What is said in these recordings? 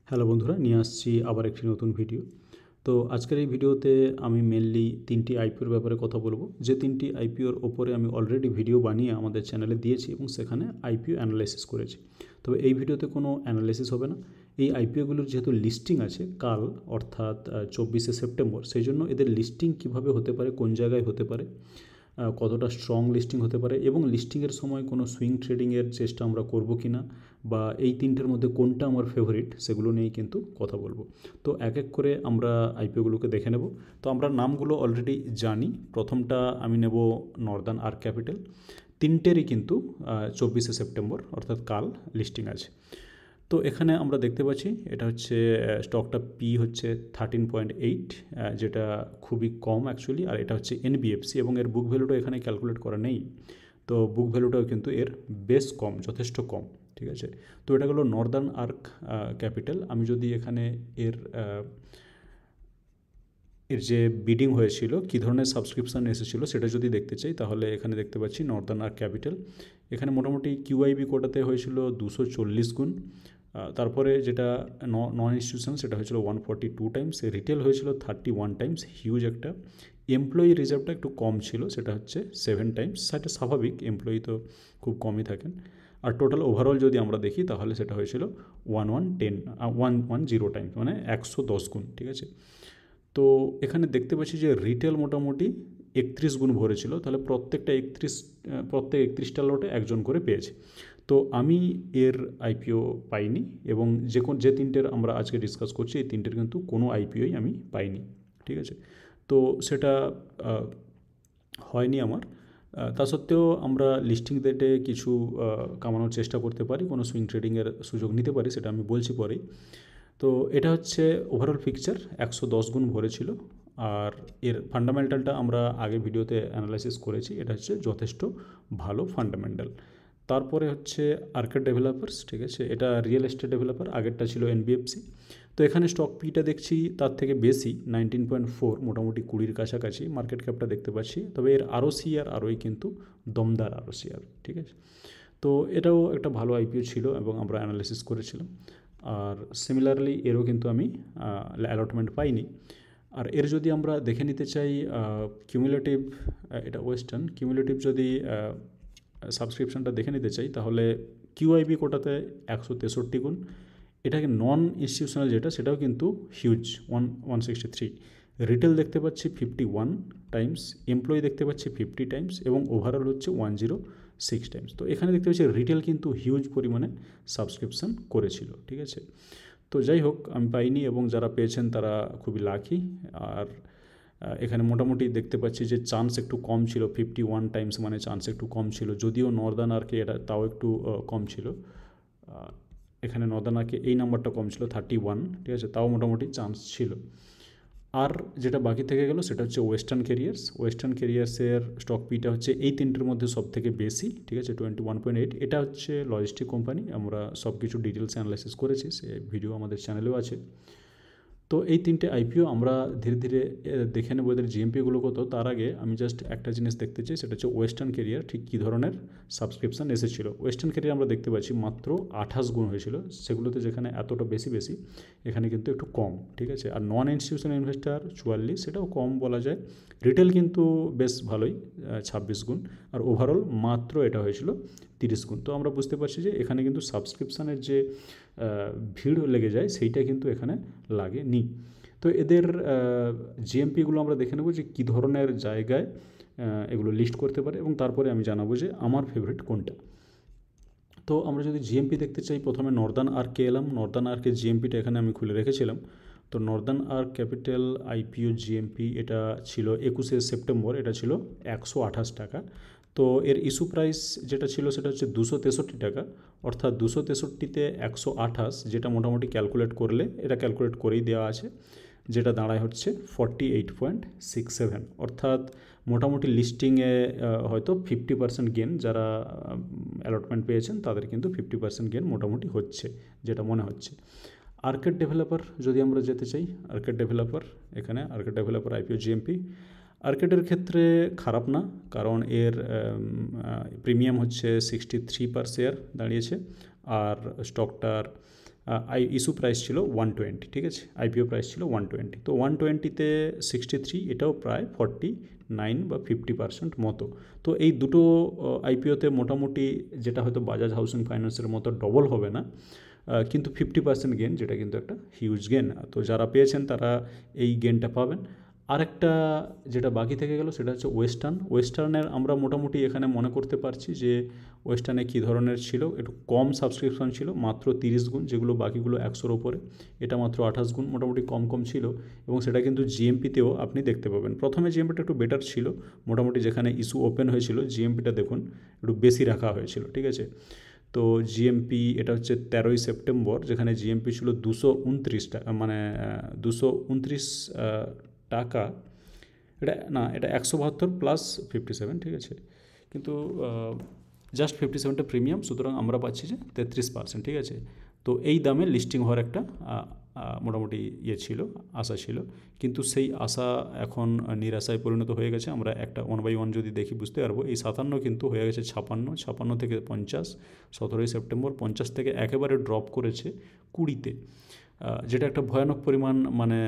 Hello বন্ধুরা, নিয়ে আসছি আবার একটি নতুন ভিডিও। তো আজকের এই ভিডিওতে আমি মেনলি তিনটি আইপিওর ব্যাপারে কথা বলবো, যে তিনটি আইপিওর ওপরে আমি অলরেডি ভিডিও বানিয়ে আমাদের চ্যানেলে দিয়েছি এবং সেখানে আইপিও অ্যানালাইসিস করেছি। তবে এই ভিডিওতে কোনো অ্যানালাইসিস হবে না। এই আইপিওগুলোর যেহেতু লিস্টিং আছে কাল, অর্থাৎ 24শে সেপ্টেম্বর, সেই জন্য এদের লিস্টিং কিভাবে হতে পারে, কোন জায়গায় হতে পারে, কতটা স্ট্রং লিস্টিং হতে পারে এবং লিস্টিংয়ের সময় কোনো সুইং ট্রেডিংয়ের চেষ্টা আমরা করব কি না, বা এই তিনটের মধ্যে কোনটা আমার ফেভারিট, সেগুলো নিয়েই কিন্তু কথা বলবো। তো এক এক করে আমরা আইপিওগুলোকে দেখে নেব। তো আমরা নামগুলো অলরেডি জানি। প্রথমটা আমি নেব নর্দার্ন আর্ক ক্যাপিটাল। তিনটেরই কিন্তু 24শে সেপ্টেম্বর অর্থাৎ কাল লিস্টিং আছে। তো এখানে আমরা দেখতে পাচ্ছি এটা হচ্ছে স্টকটা পি হচ্ছে 13.8, যেটা খুবই কম অ্যাকচুয়ালি। আর এটা হচ্ছে এনবিএফসি এবং এর বুক ভ্যালুটা এখানে ক্যালকুলেট করা নেই। তো বুক ভ্যালুটাও কিন্তু এর বেশ কম, যথেষ্ট কম। ঠিক আছে, তো এটা হলো নর্দার্ন আর্ক ক্যাপিটাল। আমি যদি এখানে এর যে বিডিং হয়েছিল, কী ধরনের সাবস্ক্রিপশান এসেছিলো সেটা যদি দেখতে চাই, তাহলে এখানে দেখতে পাচ্ছি নর্দার্ন আর্ক ক্যাপিটাল। এখানে মোটামুটি কিউআইবি কোটাতে হয়েছিল 240 গুণ। তারপরে যেটা নন ইনস্টিটিউশন সেটা হয়েছিল 142 টাইমস, রিটেল হয়েছিল 31 টাইমস, হিউজ একটা। এমপ্লয়ি রিজার্ভটা একটু কম ছিল, সেটা হচ্ছে 7 টাইমস, সেটা স্বাভাবিক, এমপ্লয়ি তো খুব কমই থাকেন। আর টোটাল ওভারঅল যদি আমরা দেখি তাহলে সেটা হয়েছিল 110 টাইমস, মানে 110 গুণ। ঠিক আছে, তো এখানে দেখতে পাচ্ছি যে রিটেল মোটামুটি 31 গুণ ভরেছিল, তাহলে প্রত্যেক 31টা লটে একজন করে পেয়েছে। তো আমি এর আইপিও পাইনি এবং যে তিনটের আমরা আজকে ডিসকাস করছি এই তিনটের কিন্তু কোনো আইপিওই আমি পাইনি। ঠিক আছে, তো সেটা হয়নি আমার। তা সত্ত্বেও আমরা লিস্টিং ডেটে কিছু কামানোর চেষ্টা করতে পারি, কোনো সুইং ট্রেডিংয়ের সুযোগ নিতে পারি, সেটা আমি বলছি পরেই। তো এটা হচ্ছে ওভারঅল পিকচার, 110 গুণ ভরেছিল। আর এর ফান্ডামেন্টালটা আমরা আগে ভিডিওতে অ্যানালাইসিস করেছি, এটা হচ্ছে যথেষ্ট ভালো ফান্ডামেন্টাল। তারপরে হচ্ছে আর্কেড ডেভেলপার্স। ঠিক আছে, এটা রিয়েল এস্টেট ডেভেলপার, আগেরটা ছিল এনবিএফসি। তো এখানে স্টক পিটা দেখছি তার থেকে বেশি, 19.4, মোটামুটি 20-র কাছাকাছি মার্কেট ক্যাপটা দেখতে পাচ্ছি। তবে এর আরওসি আর আরওই কিন্তু দমদার আরওসি আর। ঠিক আছে, তো এটাও একটা ভালো আইপিও ছিল এবং আমরা অ্যানালাইসিস করেছিলাম। আর সিমিলারলি এরও কিন্তু আমি অ্যালটমেন্ট পাইনি। আর এর যদি আমরা দেখে নিতে চাই কিউমুলেটিভ, এটা ওয়েস্টার্ন কিউমুলেটিভ, যদি সাবস্ক্রিপশনটা দেখে নিতে চাই তাহলে কিউআইবি কোটাতে 163 গুণ। এটাকে নন ইনস্টিটিউশনাল যেটা, সেটাও কিন্তু হিউজ, 163। রিটেল দেখতে পাচ্ছি 51 টাইমস, এমপ্লয়ি দেখতে পাচ্ছি 50 টাইমস এবং ওভারঅল হচ্ছে 106 টাইমস। তো এখানে দেখতে পাচ্ছি রিটেল কিন্তু হিউজ পরিমাণে সাবস্ক্রিপশান করেছিল। ঠিক আছে, তো যাই হোক আমি পাইনি এবং যারা পেয়েছেন তারা খুবই লাকি। আর এখানে মোটামুটি দেখতে পাচ্ছি যে চান্স একটু কম ছিল, 51 টাইমস মানে চান্স একটু কম ছিল, যদিও নর্দার্ন আর্কে এটা তাও একটু কম ছিল। এখানে নর্দার্ন আর্কে এই নাম্বারটা কম ছিল 31। ঠিক আছে, তাও মোটামুটি চান্স ছিল। আর যেটা বাকি থেকে গেল সেটা হচ্ছে ওয়েস্টার্ন ক্যারিয়ার্স। ওয়েস্টার্ন ক্যারিয়ার্সের স্টক পিটা হচ্ছে এই তিনটের মধ্যে সব থেকে বেশি। ঠিক আছে, 21.8। এটা হচ্ছে লজিস্টিক কোম্পানি, আমরা সব কিছু ডিটেলস অ্যানালাইসিস করেছি, সে ভিডিও আমাদের চ্যানেলেও আছে। তো এই তিনটে আইপিও আমরা ধীরে ধীরে দেখে নেবো এদের জিএমপিগুলো কত। তার আগে আমি জাস্ট একটা জিনিস দেখতে চাই, সেটা হচ্ছে ওয়েস্টার্ন ক্যারিয়ার ঠিক কী ধরনের সাবস্ক্রিপশান এসেছিল। ওয়েস্টার্ন ক্যারিয়ার আমরা দেখতে পাচ্ছি মাত্র 28 গুণ হয়েছিল, সেগুলোতে যেখানে এতটা বেশি এখানে কিন্তু একটু কম। ঠিক আছে, আর নন ইনস্টিটিউশনাল ইনভেস্টার 44, সেটাও কম বলা যায়। রিটেল কিন্তু বেশ ভালোই, 26 গুণ। আর ওভারঅল মাত্র এটা হয়েছিল 30 গুণ। তো আমরা বুঝতে পারছি যে এখানে কিন্তু সাবস্ক্রিপশানের যে ভিড় লেগে যায় সেইটা কিন্তু এখানে লাগেনি। তো এদের জিএমপিগুলো আমরা দেখে নেব যে কী ধরনের জায়গায় এগুলো লিস্ট করতে পারে এবং তারপরে আমি জানাবো যে আমার ফেভারিট কোনটা। তো আমরা যদি জিএমপি দেখতে চাই, প্রথমে নর্দার্ন আর্কে এলাম। নর্দার্ন আর্কের জিএমপিটা এখানে আমি খুলে রেখেছিলাম। তো Northern Arc Capital IPO GMP এটা ছিল 21শে সেপ্টেম্বর, এটা ছিল 128 টাকা। তো এর ইস্যু প্রাইস যেটা ছিল সেটা হচ্ছে 263 টাকা, অর্থাৎ 263তে 128, যেটা মোটামুটি ক্যালকুলেট করলে, এটা ক্যালকুলেট করেই দেওয়া আছে, যেটা দাঁড়ায় হচ্ছে 48.67, অর্থাৎ মোটামুটি লিস্টিংয়ে হয়তো 50% গেন, যারা অ্যালটমেন্ট পেয়েছেন তাদের কিন্তু 50% গেন মোটামুটি হচ্ছে, যেটা মনে হচ্ছে। আর্কেড ডেভেলপার যদি আমরা যেতে চাই, আর্কেড ডেভেলপার, এখানে আর্কেড ডেভেলপার আইপিও জিএমপি আর্কেডের ক্ষেত্রে খারাপ না, কারণ এর প্রিমিয়াম হচ্ছে 63 পার শেয়ার দাঁড়িয়েছে। আর স্টকটার ইস্যু প্রাইস ছিল 120, ঠিক আছে, আইপিও প্রাইস ছিল 120। তো 120-তে 63, এটাও প্রায় 49 বা 50% মতো। তো এই দুটো আইপিওতে মোটামুটি যেটা হয়তো বাজাজ হাউসিং ফাইন্যান্সের মতো ডবল হবে না, কিন্তু 50% গেন, যেটা কিন্তু একটা হিউজ গেন। তো যারা পেয়েছেন তারা এই গেনটা পাবেন। আরেকটা যেটা বাকি থেকে গেল সেটা হচ্ছে ওয়েস্টার্নের আমরা মোটামুটি এখানে মনে করতে পারছি যে ওয়েস্টার্নে কী ধরনের ছিল, একটু কম সাবস্ক্রিপশন ছিল, মাত্র 30 গুণ, যেগুলো বাকিগুলো 100-র ওপরে, এটা মাত্র 28 গুণ, মোটামুটি কম ছিল। এবং সেটা কিন্তু জিএমপিতেও আপনি দেখতে পাবেন। প্রথমে জিএমপিটা একটু বেটার ছিল, মোটামুটি যেখানে ইস্যু ওপেন হয়েছিল জিএমপিটা দেখুন একটু বেশি রাখা হয়েছিল, ঠিক আছে। তো জিএমপি এটা হচ্ছে 13ই সেপ্টেম্বর, যেখানে জিএমপি ছিল 229 টাকা, মানে 229 টাকা, এটা 172 প্লাস 57, ঠিক আছে, কিন্তু জাস্ট 57টা প্রিমিয়াম, সুতরাং আমরা পাচ্ছি যে 33%, ঠিক আছে। তো এই দামে লিস্টিং হওয়ার একটা মোটামুটি ছিল, আশা ছিল, কিন্তু সেই আশা এখন নিরাশায় পরিণত হয়ে গেছে। আমরা একটা 1 বাই 1 যদি দেখি বুঝতে পারবো, এই 57 কিন্তু হয়ে গেছে 56 থেকে 50, 17ই সেপ্টেম্বর 50 থেকে একেবারে ড্রপ করেছে 20-তে, যেটা একটা ভয়ানক পরিমাণ, মানে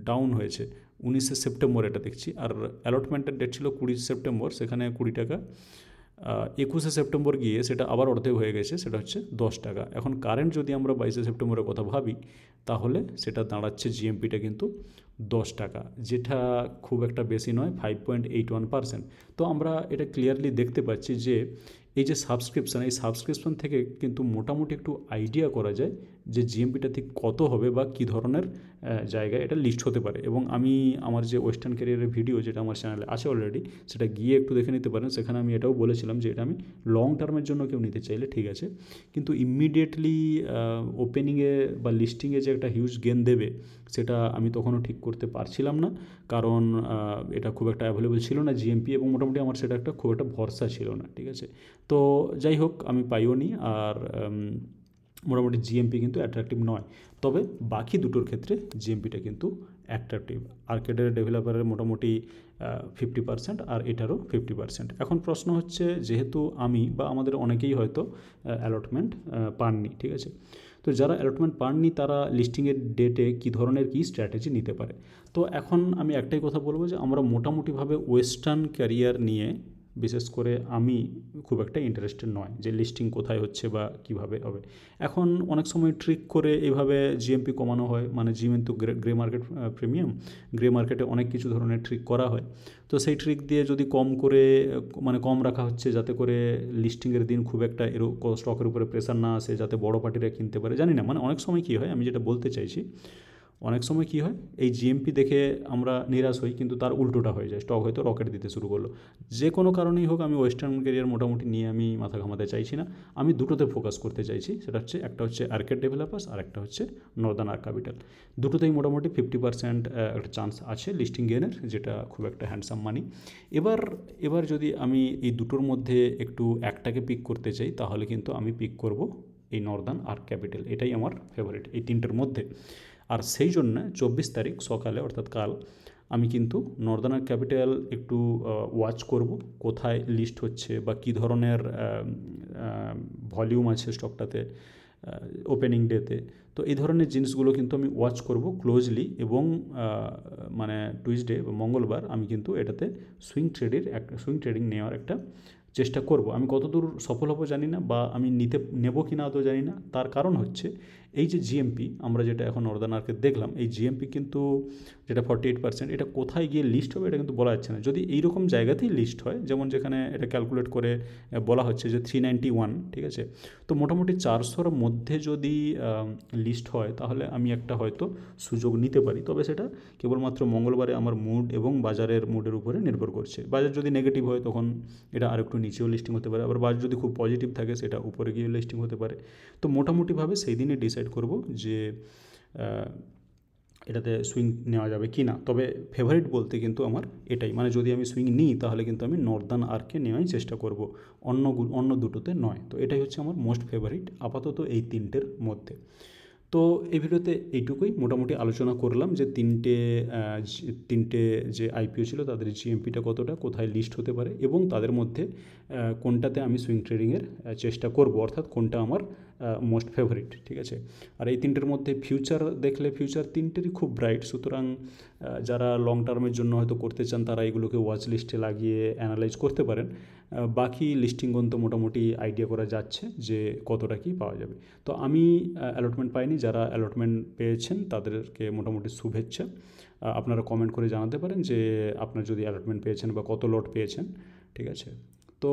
ডাউন হয়েছে। 19শে সেপ্টেম্বর এটা দেখছি, আর অ্যালটমেন্টের ডেট ছিল 20 সেপ্টেম্বর, সেখানে 20 টাকা। 21শে সেপ্টেম্বর গিয়ে সেটা আবার অর্ধেক হয়ে গেছে, সেটা হচ্ছে 10 টাকা। এখন কারেন্ট যদি আমরা 22শে সেপ্টেম্বরের কথা ভাবি, তাহলে সেটা দাঁড়াচ্ছে জিএমপিটা কিন্তু 10 টাকা, যেটা খুব একটা বেশি নয়, 5.81%। তো আমরা এটা ক্লিয়ারলি দেখতে পাচ্ছি যে এই যে সাবস্ক্রিপশান, এই সাবস্ক্রিপশান থেকে কিন্তু মোটামুটি একটু আইডিয়া করা যায় যে জিএমপিটা ঠিক কত হবে বা কী ধরনের জায়গায় এটা লিস্ট হতে পারে। এবং আমি আমার যে ওয়েস্টার্ন ক্যারিয়ারের ভিডিও, যেটা আমার চ্যানেলে আছে অলরেডি, সেটা গিয়ে একটু দেখে নিতে পারেন। সেখানে আমি এটাও বলেছিলাম যে এটা আমি লং টার্মের জন্য কেউ নিতে চাইলে ঠিক আছে, কিন্তু ইমিডিয়েটলি ওপেনিংয়ে বা লিস্টিংয়ে যে একটা হিউজ গেন দেবে, সেটা আমি তখনও ঠিক করতে পারছিলাম না, কারণ এটা খুব একটা অ্যাভেলেবল ছিল না জিএমপি, এবং মোটামুটি আমার সেটা একটা খুব একটা ভরসা ছিল না, ঠিক আছে। তো যাই হোক, আমি পাইও নি, আর মোটামুটি জিএমপি কিন্তু অ্যাট্রাকটিভ নয়। তবে বাকি দুটোর ক্ষেত্রে জিএমপিটা কিন্তু অ্যাট্রাকটিভ। আর্কেডের ডেভেলপারের মোটামুটি 50% আর এটারও 50%। এখন প্রশ্ন হচ্ছে, যেহেতু আমি বা আমাদের অনেকেই হয়তো অ্যালটমেন্ট পাননি, ঠিক আছে, তো যারা অ্যালটমেন্ট পাননি তারা লিস্টিংয়ের ডেটে কী ধরনের কী স্ট্র্যাটেজি নিতে পারে। তো এখন আমি একটাই কথা বলবো যে আমরা মোটামুটিভাবে ওয়েস্টার্ন ক্যারিয়ার নিয়ে, বিশেষ করে আমি খুব একটা ইন্টারেস্টেড নয় যে লিস্টিং কোথায় হচ্ছে বা কিভাবে হবে। এখন অনেক সময় ট্রিক করে এইভাবে জিএমপি কমানো হয়, মানে জিএমপি তো গ্রে মার্কেট প্রিমিয়াম, গ্রে মার্কেটে অনেক কিছু ধরনের ট্রিক করা হয়। তো সেই ট্রিক দিয়ে যদি কম করে, মানে কম রাখা হচ্ছে যাতে করে লিস্টিংয়ের দিন খুব একটা স্টকের উপরে প্রেশার না আসে, যাতে বড় পার্টিরা কিনতে পারে, জানি না। মানে অনেক সময় কী হয়, আমি যেটা বলতে চাইছি, অনেক সময় কী হয়, এই জিএমপি দেখে আমরা নিরাশ হই, কিন্তু তার উল্টোটা হয়ে যায়, স্টক হয়তো রকেট দিতে শুরু করলো। যে কোনো কারণেই হোক, আমি ওয়েস্টার্ন ক্যারিয়ার মোটামুটি নিয়ে আমি মাথা ঘামাতে চাইছি না, আমি দুটোতে ফোকাস করতে চাইছি। সেটা হচ্ছে, একটা হচ্ছে আর্কেড ডেভেলপার্স আর একটা হচ্ছে নর্দার্ন আর্ক ক্যাপিটাল। দুটোতেই মোটামুটি 50% একটা চান্স আছে লিস্টিং গেনের, যেটা খুব একটা হ্যান্ডসাম মানি। এবার যদি আমি এই দুটোর মধ্যে একটু একটাকে পিক করতে চাই, তাহলে কিন্তু আমি পিক করব এই নর্দার্ন আর্ক ক্যাপিটাল। এটাই আমার ফেভারিট এই তিনটের মধ্যে। আর সেই জন্য 24 তারিখ সকালে, অর্থাৎ কাল, আমি কিন্তু নর্দার্ন আর্ক ক্যাপিটাল একটু ওয়াচ করব, কোথায় লিস্ট হচ্ছে বা কী ধরনের ভলিউম আছে স্টকটাতে ওপেনিং ডেতে। তো এই ধরনের জিনিসগুলো কিন্তু আমি ওয়াচ করব ক্লোজলি, এবং মানে টুইসডে বা মঙ্গলবার আমি কিন্তু এটাতে সুইং ট্রেডিং নেওয়ার একটা চেষ্টা করব। আমি কতদূর সফল হব জানি না, বা আমি নেব কি না তো জানি না। তার কারণ হচ্ছে, এই যে জিএমপি আমরা যেটা এখন নর্দার্ন আর্কে দেখলাম, এই জিএমপি কিন্তু যেটা 48%, এটা কোথায় গিয়ে লিস্ট হবে এটা কিন্তু বলা যাচ্ছে না। যদি এইরকম জায়গাতেই লিস্ট হয়, যেমন যেখানে এটা ক্যালকুলেট করে বলা হচ্ছে যে 391, ঠিক আছে, তো মোটামুটি 400-র মধ্যে যদি লিস্ট হয়, তাহলে আমি একটা হয়তো সুযোগ নিতে পারি। তবে সেটা কেবলমাত্র মঙ্গলবারে আমার মুড এবং বাজারের মুডের উপরে নির্ভর করছে। বাজার যদি নেগেটিভ হয়, তখন এটা আরেকটু নিচেও লিস্টিং হতে পারে, আবার বাজার যদি খুব পজিটিভ থাকে, সেটা উপরে গিয়ে লিস্টিং হতে পারে। তো মোটামুটিভাবে সেই দিনে ডিসাইড করব যে এটাতে সুইং নেওয়া যাবে কি না। তবে ফেভারিট বলতে কিন্তু আমার এটাই, মানে যদি আমি সুইং নিই, তাহলে কিন্তু আমি নর্দার্ন আর্কে নেওয়াই চেষ্টা করব, অন্য দুটোতে নয়। তো এটাই হচ্ছে আমার মোস্ট ফেভারিট আপাতত এই তিনটের মধ্যে। তো এই ভিডিওতে এইটুকুই মোটামুটি আলোচনা করলাম যে তিনটে যে আইপিও ছিল তাদের জিএমপিটা কতটা, কোথায় লিস্ট হতে পারে, এবং তাদের মধ্যে কোনটাতে আমি সুইং ট্রেডিংয়ের চেষ্টা করব, অর্থাৎ কোনটা আমার মোস্ট ফেভারিট, ঠিক আছে। আর এই তিনটের মধ্যে ফিউচার দেখলে ফিউচার তিনটেরই খুব ব্রাইট, সুতরাং যারা লং টার্মের জন্য হয়তো করতে চান তারা এগুলোকে ওয়াচ লিস্টে লাগিয়ে অ্যানালাইজ করতে পারেন। বাকি লিস্টিংগণ তো মোটামুটি আইডিয়া করা যাচ্ছে যে কতটা কী পাওয়া যাবে। তো আমি অ্যালটমেন্ট পাইনি, যারা অ্যালটমেন্ট পেয়েছেন তাদেরকে মোটামুটি শুভেচ্ছা। আপনারা কমেন্ট করে জানাতে পারেন যে আপনার যদি অ্যালটমেন্ট পেয়েছেন বা কত লট পেয়েছেন, ঠিক আছে। তো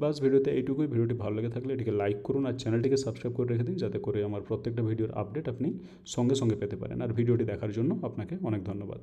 বাস ভিডিওতে এইটুকুই। ভিডিওটি ভালো লেগে থাকলে এটিকে লাইক করুন আর চ্যানেলটিকে সাবস্ক্রাইব করে রেখে দিন, যাতে করে আমার প্রত্যেকটা ভিডিওর আপডেট আপনি সঙ্গে সঙ্গে পেতে পারেন। আর ভিডিওটি দেখার জন্য আপনাকে অনেক ধন্যবাদ।